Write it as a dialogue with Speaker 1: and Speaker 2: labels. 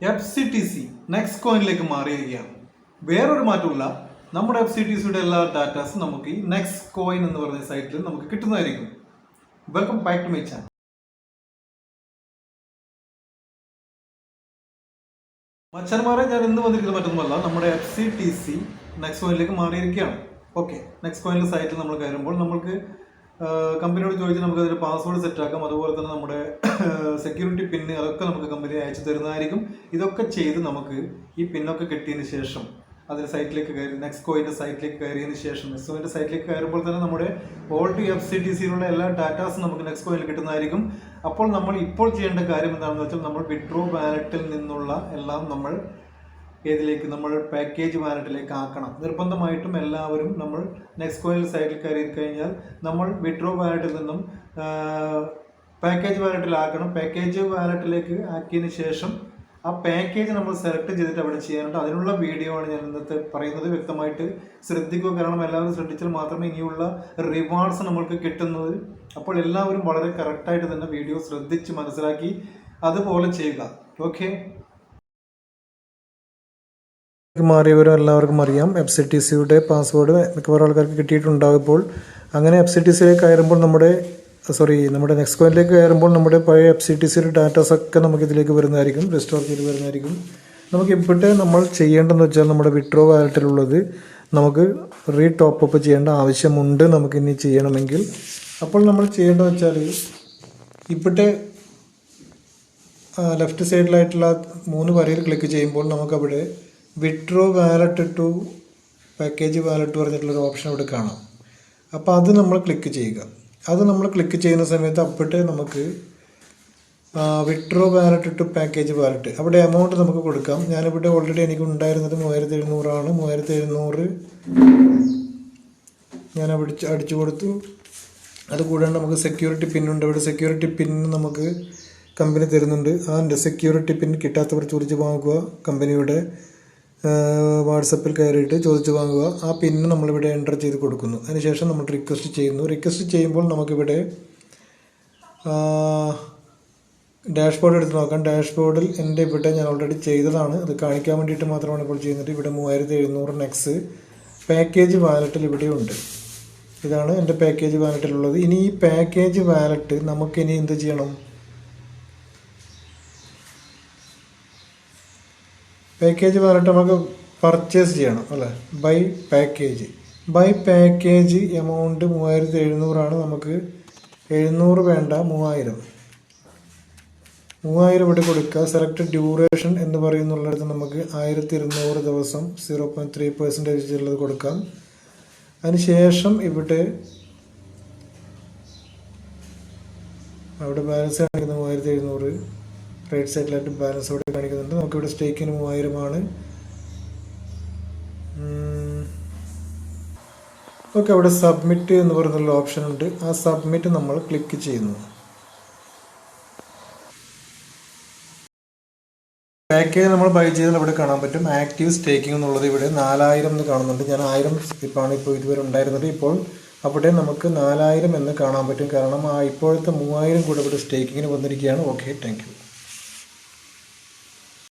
Speaker 1: FCTC next കോയിനിലേക്ക് മാറിയിരിക്കുകയാണ്. വേറൊരു മാറ്റമില്ല, നമ്മുടെ FCTCയുടെ എല്ലാ ഡാറ്റാസും നമുക്ക് ഈ നെക്സ്റ്റ് കോയിൻ എന്ന് പറഞ്ഞ സൈറ്റിൽ നമുക്ക് കിട്ടുന്നതായിരിക്കും. Welcome back to my channel. മച്ചാന്മാരെ, ഞാൻ ഇന്ന് വന്നിരിക്കുന്നത് മറ്റൊന്നുമല്ല, നമ്മുടെ FCTC നെക്സ്റ്റ് കോയിനിലേക്ക് മാറിയിരിക്കുകയാണ്. ഓക്കെ, നെക്സ്റ്റ് കോയിനിലെ സൈറ്റിൽ നമ്മൾ കയറുമ്പോൾ നമുക്ക് കമ്പനിയോട് ചോദിച്ച് നമുക്ക് അതിൽ പാസ്വേഡ് സെറ്റാക്കാം. അതുപോലെ തന്നെ നമ്മുടെ സെക്യൂരിറ്റി പിന്ന് അതൊക്കെ നമുക്ക് കമ്പനി അയച്ചു തരുന്നതായിരിക്കും. ഇതൊക്കെ ചെയ്ത് നമുക്ക് ഈ പിന്നൊക്കെ കിട്ടിയതിന് ശേഷം അതിന് സൈറ്റിലേക്ക് കയറി നെക്സ്റ്റ് കോയിൻ്റെ സൈറ്റിലേക്ക് കയറിയതിന് ശേഷം നെക്സ്റ്റ് കോയിൻ്റെ സൈറ്റിലേക്ക് കയറുമ്പോൾ തന്നെ നമ്മുടെ ഓൾഡ് FCTCയിലുള്ള എല്ലാ ഡാറ്റാസും നമുക്ക് നെക്സ്റ്റ് കോയിനിൽ കിട്ടുന്നതായിരിക്കും. അപ്പോൾ നമ്മൾ ഇപ്പോൾ ചെയ്യേണ്ട കാര്യം എന്താണെന്ന് വെച്ചാൽ നമ്മൾ വിഡ്രോ വാലറ്റിൽ നിന്നുള്ള എല്ലാം നമ്മൾ ഏതിലേക്ക് നമ്മൾ പാക്കേജ് വാലറ്റിലേക്ക് ആക്കണം. നിർബന്ധമായിട്ടും എല്ലാവരും നമ്മൾ നെക്സ്റ്റ് കോയിൻ സൈറ്റിൽ കയറി കഴിഞ്ഞാൽ നമ്മൾ വിഡ്രോ വാലറ്റിൽ നിന്നും പാക്കേജ് വാലറ്റിലാക്കണം. പാക്കേജ് വാലറ്റിലേക്ക് ആക്കിയതിന് ശേഷം ആ പാക്കേജ് നമ്മൾ സെലക്ട് ചെയ്തിട്ട് അവിടെ ചെയ്യാനുണ്ട്. അതിനുള്ള വീഡിയോ ആണ് ഞാൻ ഇന്നത്തെ പറയുന്നത്. വ്യക്തമായിട്ട് ശ്രദ്ധിക്കുക, കാരണം എല്ലാവരും ശ്രദ്ധിച്ചാൽ മാത്രമേ ഇനിയുള്ള റിവാർഡ്സ് നമ്മൾക്ക് കിട്ടുന്നത്. അപ്പോൾ എല്ലാവരും വളരെ കറക്റ്റായിട്ട് തന്നെ വീഡിയോ ശ്രദ്ധിച്ച് മനസ്സിലാക്കി അതുപോലെ ചെയ്യുക. ഓക്കെ, മാറിയവരും എല്ലാവർക്കും അറിയാം, FCTCയുടെ പാസ്വേഡ് മിക്കവാറും ആൾക്കാർക്ക് കിട്ടിയിട്ടുണ്ടാകും. ഇപ്പോൾ അങ്ങനെ FCTCയിലേക്ക് കയറുമ്പോൾ നമ്മുടെ നെക്സ്റ്റ് കോയിനിലേക്ക് കയറുമ്പോൾ നമ്മുടെ പഴയ FCTCയുടെ ഡാറ്റാസൊക്കെ നമുക്ക് ഇതിലേക്ക് വരുന്നതായിരിക്കും, റിസ്റ്റോർ ചെയ്ത് വരുന്നതായിരിക്കും. നമുക്ക് ഇവിടെ നമ്മൾ ചെയ്യേണ്ടതെന്ന് വെച്ചാൽ നമ്മുടെ വിഡ്രോ വാലറ്റിലുള്ളത് നമുക്ക് ടോപ്പ് ചെയ്യേണ്ട ആവശ്യമുണ്ട് നമുക്കിനി ചെയ്യണമെങ്കിൽ. അപ്പോൾ നമ്മൾ ചെയ്യേണ്ടതെന്ന് വെച്ചാൽ ഇവിടെ ലെഫ്റ്റ് സൈഡിലായിട്ടുള്ള 3 വരയിൽ ക്ലിക്ക് ചെയ്യുമ്പോൾ നമുക്കവിടെ withdraw wallet to package wallet പറഞ്ഞിട്ടുള്ളൊരു ഓപ്ഷൻ അവിടെ കാണാം. അപ്പോൾ അത് നമ്മൾ ക്ലിക്ക് ചെയ്യുക. അത് നമ്മൾ ക്ലിക്ക് ചെയ്യുന്ന സമയത്ത് അവിടെ നമുക്ക് withdraw wallet to package wallet അവിടെ എമൗണ്ട് നമുക്ക് കൊടുക്കാം. ഞാനിവിടെ ഓൾറെഡി എനിക്ക് ഉണ്ടായിരുന്നത് 3700 ആണ്. 3700 ഞാൻ അടിച്ചു കൊടുത്തു. അതുകൂടാണ്ട് നമുക്ക് സെക്യൂരിറ്റി പിന്നുണ്ട്. ഇവിടെ സെക്യൂരിറ്റി പിൻ നമുക്ക് കമ്പനി തരുന്നുണ്ട്. അതിൻ്റെ സെക്യൂരിറ്റി പിൻ കിട്ടാത്തവർ ചോദിച്ച് വാങ്ങുക. കമ്പനിയുടെ വാട്സപ്പിൽ കയറിയിട്ട് ചോദിച്ച് വാങ്ങുക. ആ പിന്ന് നമ്മളിവിടെ എൻ്റർ ചെയ്ത് കൊടുക്കുന്നു. അതിനുശേഷം നമ്മൾ റിക്വസ്റ്റ് ചെയ്യുന്നു. റിക്വസ്റ്റ് ചെയ്യുമ്പോൾ നമുക്കിവിടെ ഡാഷ്ബോർഡ് എടുത്ത് നോക്കാം. ഡാഷ്ബോർഡിൽ എൻ്റെ ഇവിടെ ഞാൻ ഓൾറെഡി ചെയ്തതാണ്, അത് കാണിക്കാൻ വേണ്ടിയിട്ട് മാത്രമാണ് ഇപ്പോൾ ചെയ്യുന്നത്. ഇവിടെ 3700 നെക്സ് പാക്കേജ് വാലറ്റിൽ ഇവിടെയുണ്ട്. ഇതാണ് എൻ്റെ പാക്കേജ് വാലറ്റിലുള്ളത്. ഇനി ഈ പാക്കേജ് വാലറ്റ് നമുക്കിനി എന്ത് ചെയ്യണം? പാക്കേജ് വാലറ്റ് നമുക്ക് പർച്ചേസ് ചെയ്യണം അല്ലേ? ബൈ പാക്കേജ് എമൗണ്ട് 3700 ആണ്. നമുക്ക് 700 വേണ്ട, 3000 ഇവിടെ കൊടുക്കുക. സെലക്ട് ഡ്യൂറേഷൻ എന്ന് പറയുന്നുള്ളിടത്ത് നമുക്ക് 1200 ദിവസം 0.3% ഉള്ളത് കൊടുക്കാം. അതിനുശേഷം ഇവിടെ ബാലൻസ് കാണിക്കുന്നത് 3700. റൈറ്റ് സൈഡിലായിട്ട് ബാലൻസ് ഇവിടെ കാണിക്കുന്നുണ്ട്. നമുക്കിവിടെ സ്റ്റേക്കിന് 3000 ആണ്. ഓക്കെ, അവിടെ സബ്മിറ്റ് എന്ന് പറയുന്നുള്ള ഓപ്ഷൻ ഉണ്ട്. ആ സബ്മിറ്റ് നമ്മൾ ക്ലിക്ക് ചെയ്യുന്നു. പാക്കേജ് നമ്മൾ ബൈ ചെയ്താൽ ഇവിടെ കാണാൻ പറ്റും ആക്റ്റീവ് സ്റ്റേക്കിംഗ് എന്നുള്ളത്. ഇവിടെ 4000 എന്ന് കാണുന്നുണ്ട്. ഞാൻ 1000 ഇപ്പോൾ ഇതുവരെ ഉണ്ടായിരുന്നത്. ഇപ്പോൾ അവിടെ നമുക്ക് 4000 എന്ന് കാണാൻ പറ്റും, കാരണം ഇപ്പോഴത്തെ 3000 കൂടെ ഇവിടെ സ്റ്റേക്കിങ്ങിന് വന്നിരിക്കുകയാണ്. Okay, thank you.